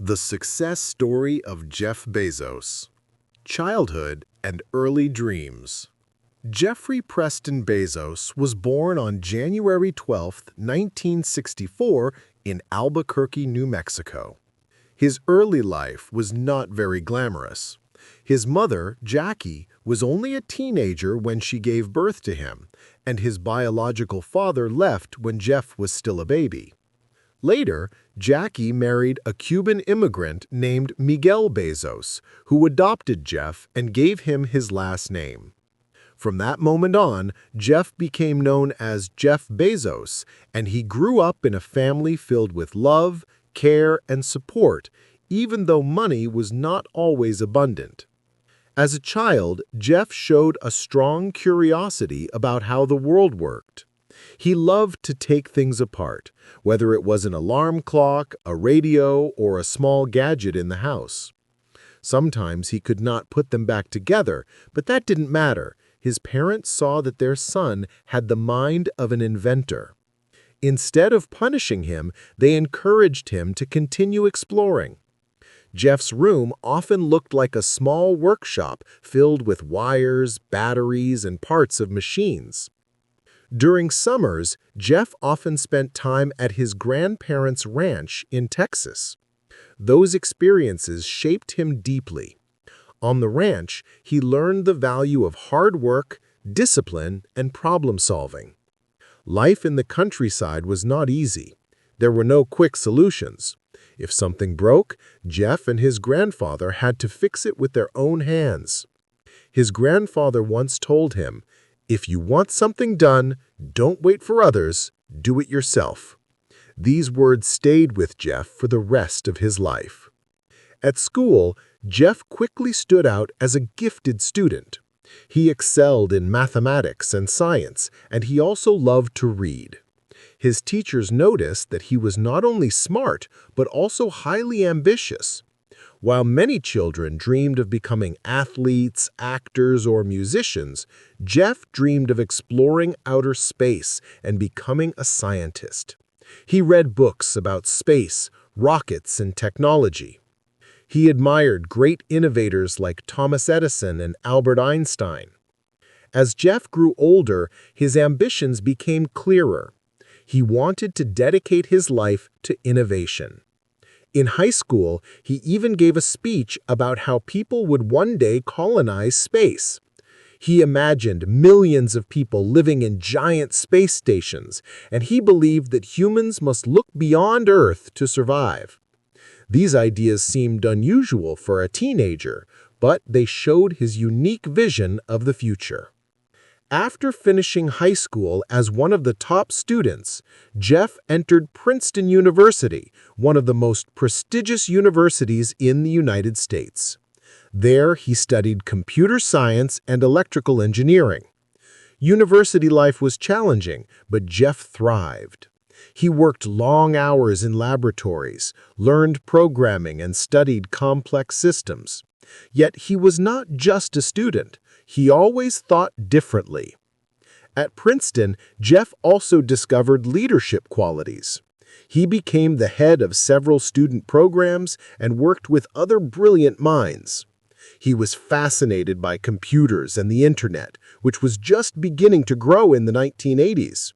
The success story of Jeff Bezos. Childhood and early dreams. Jeffrey Preston Bezos was born on January 12, 1964 in Albuquerque, New Mexico. His early life was not very glamorous. His mother, Jackie, was only a teenager when she gave birth to him, and his biological father left when Jeff was still a baby. Later, Jackie married a Cuban immigrant named Miguel Bezos, who adopted Jeff and gave him his last name. From that moment on, Jeff became known as Jeff Bezos, and he grew up in a family filled with love, care, and support, even though money was not always abundant. As a child, Jeff showed a strong curiosity about how the world worked. He loved to take things apart, whether it was an alarm clock, a radio, or a small gadget in the house. Sometimes he could not put them back together, but that didn't matter. His parents saw that their son had the mind of an inventor. Instead of punishing him, they encouraged him to continue exploring. Jeff's room often looked like a small workshop filled with wires, batteries, and parts of machines. During summers, Jeff often spent time at his grandparents' ranch in Texas. Those experiences shaped him deeply. On the ranch, he learned the value of hard work, discipline, and problem-solving. Life in the countryside was not easy. There were no quick solutions. If something broke, Jeff and his grandfather had to fix it with their own hands. His grandfather once told him, "If you want something done, don't wait for others, do it yourself." These words stayed with Jeff for the rest of his life. At school, Jeff quickly stood out as a gifted student. He excelled in mathematics and science, and he also loved to read. His teachers noticed that he was not only smart, but also highly ambitious. While many children dreamed of becoming athletes, actors, or musicians, Jeff dreamed of exploring outer space and becoming a scientist. He read books about space, rockets, and technology. He admired great innovators like Thomas Edison and Albert Einstein. As Jeff grew older, his ambitions became clearer. He wanted to dedicate his life to innovation. In high school, he even gave a speech about how people would one day colonize space. He imagined millions of people living in giant space stations, and he believed that humans must look beyond Earth to survive. These ideas seemed unusual for a teenager, but they showed his unique vision of the future. After finishing high school as one of the top students, Jeff entered Princeton University, one of the most prestigious universities in the United States. There, he studied computer science and electrical engineering. University life was challenging, but Jeff thrived. He worked long hours in laboratories, learned programming, and studied complex systems. Yet he was not just a student. He always thought differently. At Princeton, Jeff also discovered leadership qualities. He became the head of several student programs and worked with other brilliant minds. He was fascinated by computers and the internet, which was just beginning to grow in the 1980s.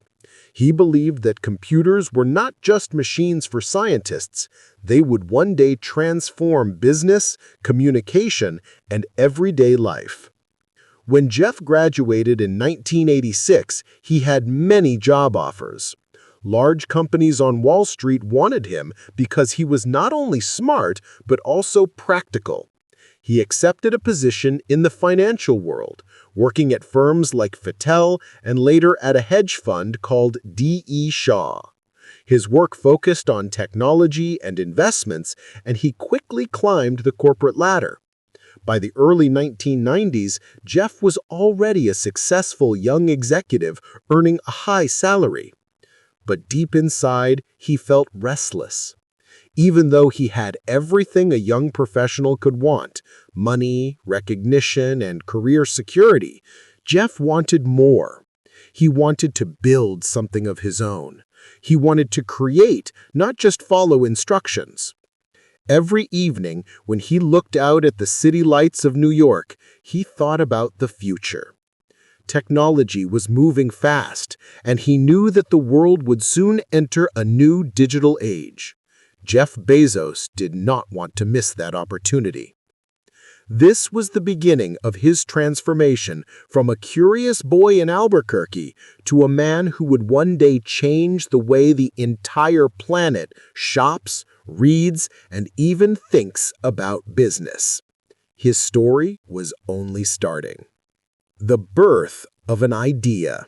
He believed that computers were not just machines for scientists. They would one day transform business, communication, and everyday life. When Jeff graduated in 1986, he had many job offers. Large companies on Wall Street wanted him because he was not only smart, but also practical. He accepted a position in the financial world, working at firms like Fattel and later at a hedge fund called D.E. Shaw. His work focused on technology and investments, and he quickly climbed the corporate ladder. By the early 1990s, Jeff was already a successful young executive earning a high salary. But deep inside, he felt restless. Even though he had everything a young professional could want, money, recognition, and career security, Jeff wanted more. He wanted to build something of his own. He wanted to create, not just follow instructions. Every evening, when he looked out at the city lights of New York, he thought about the future. Technology was moving fast, and he knew that the world would soon enter a new digital age. Jeff Bezos did not want to miss that opportunity. This was the beginning of his transformation from a curious boy in Albuquerque to a man who would one day change the way the entire planet shops, reads, and even thinks about business. His story was only starting. The birth of an idea.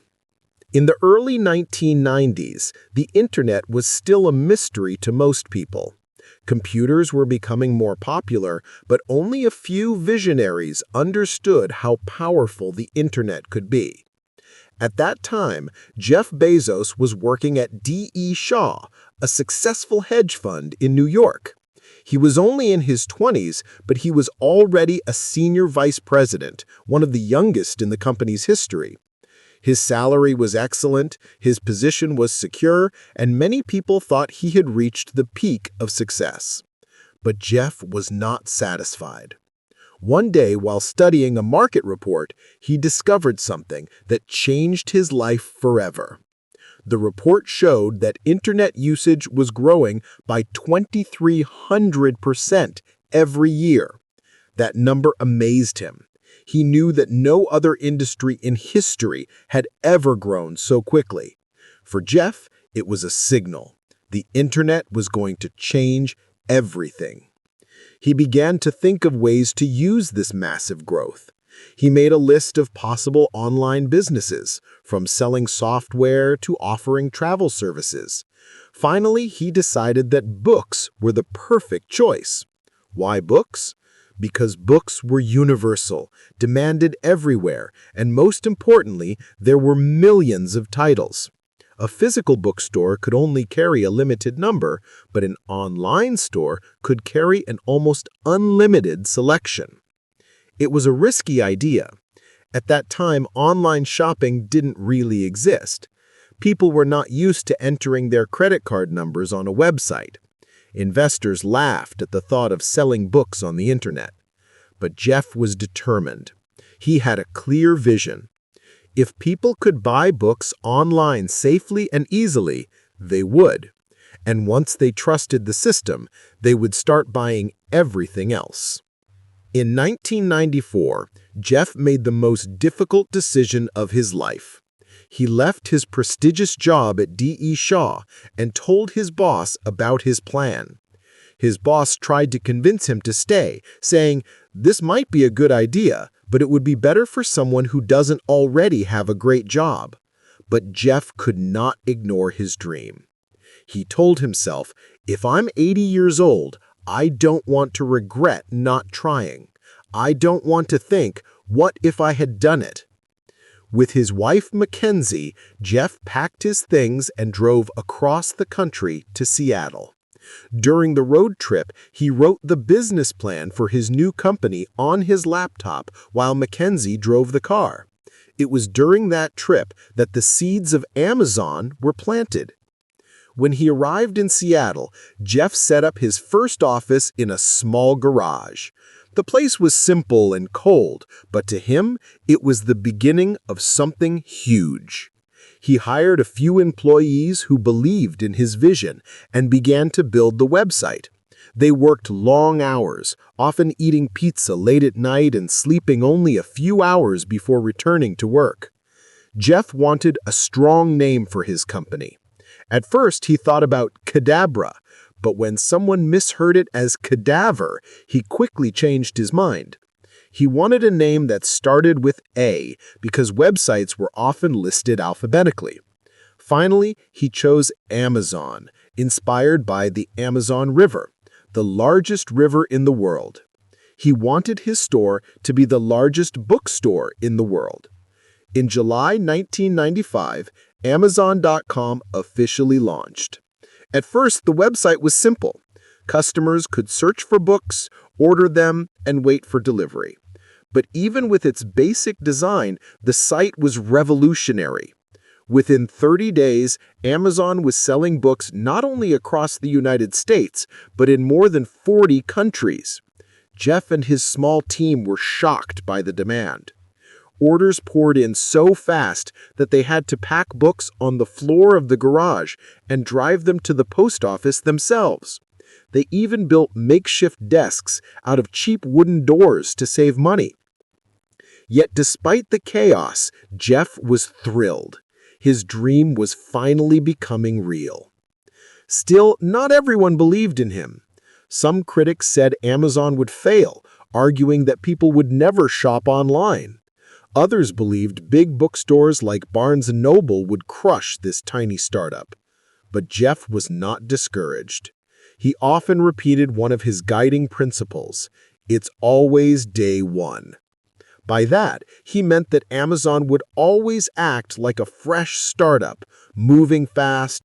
In the early 1990s, the internet was still a mystery to most people. Computers were becoming more popular, but only a few visionaries understood how powerful the internet could be. At that time, Jeff Bezos was working at D.E. Shaw, a successful hedge fund in New York. He was only in his 20s, but he was already a senior vice president, one of the youngest in the company's history. His salary was excellent, his position was secure, and many people thought he had reached the peak of success. But Jeff was not satisfied. One day, while studying a market report, he discovered something that changed his life forever. The report showed that internet usage was growing by 2,300% every year. That number amazed him. He knew that no other industry in history had ever grown so quickly. For Jeff, it was a signal. The internet was going to change everything. He began to think of ways to use this massive growth. He made a list of possible online businesses, from selling software to offering travel services. Finally, he decided that books were the perfect choice. Why books? Because books were universal, demanded everywhere, and most importantly, there were millions of titles. A physical bookstore could only carry a limited number, but an online store could carry an almost unlimited selection. It was a risky idea. At that time, online shopping didn't really exist. People were not used to entering their credit card numbers on a website. Investors laughed at the thought of selling books on the internet. But Jeff was determined. He had a clear vision. If people could buy books online safely and easily, they would. And once they trusted the system, they would start buying everything else. In 1994, Jeff made the most difficult decision of his life. He left his prestigious job at D.E. Shaw and told his boss about his plan. His boss tried to convince him to stay, saying, "This might be a good idea, but it would be better for someone who doesn't already have a great job." But Jeff could not ignore his dream. He told himself, "If I'm 80 years old, I don't want to regret not trying. I don't want to think, what if I had done it?" With his wife, Mackenzie, Jeff packed his things and drove across the country to Seattle. During the road trip, he wrote the business plan for his new company on his laptop while Mackenzie drove the car. It was during that trip that the seeds of Amazon were planted. When he arrived in Seattle, Jeff set up his first office in a small garage. The place was simple and cold, but to him, it was the beginning of something huge. He hired a few employees who believed in his vision and began to build the website. They worked long hours, often eating pizza late at night and sleeping only a few hours before returning to work. Jeff wanted a strong name for his company. At first, he thought about Cadabra, but when someone misheard it as cadaver, he quickly changed his mind. He wanted a name that started with A because websites were often listed alphabetically. Finally, he chose Amazon, inspired by the Amazon River, the largest river in the world. He wanted his store to be the largest bookstore in the world. In July 1995, Amazon.com officially launched. At first, the website was simple. Customers could search for books, order them, and wait for delivery. But even with its basic design, the site was revolutionary. Within 30 days, Amazon was selling books not only across the United States, but in more than 40 countries. Jeff and his small team were shocked by the demand. Orders poured in so fast that they had to pack books on the floor of the garage and drive them to the post office themselves. They even built makeshift desks out of cheap wooden doors to save money. Yet despite the chaos, Jeff was thrilled. His dream was finally becoming real. Still, not everyone believed in him. Some critics said Amazon would fail, arguing that people would never shop online. Others believed big bookstores like Barnes & Noble would crush this tiny startup. But Jeff was not discouraged. He often repeated one of his guiding principles: it's always day one. By that, he meant that Amazon would always act like a fresh startup, moving fast,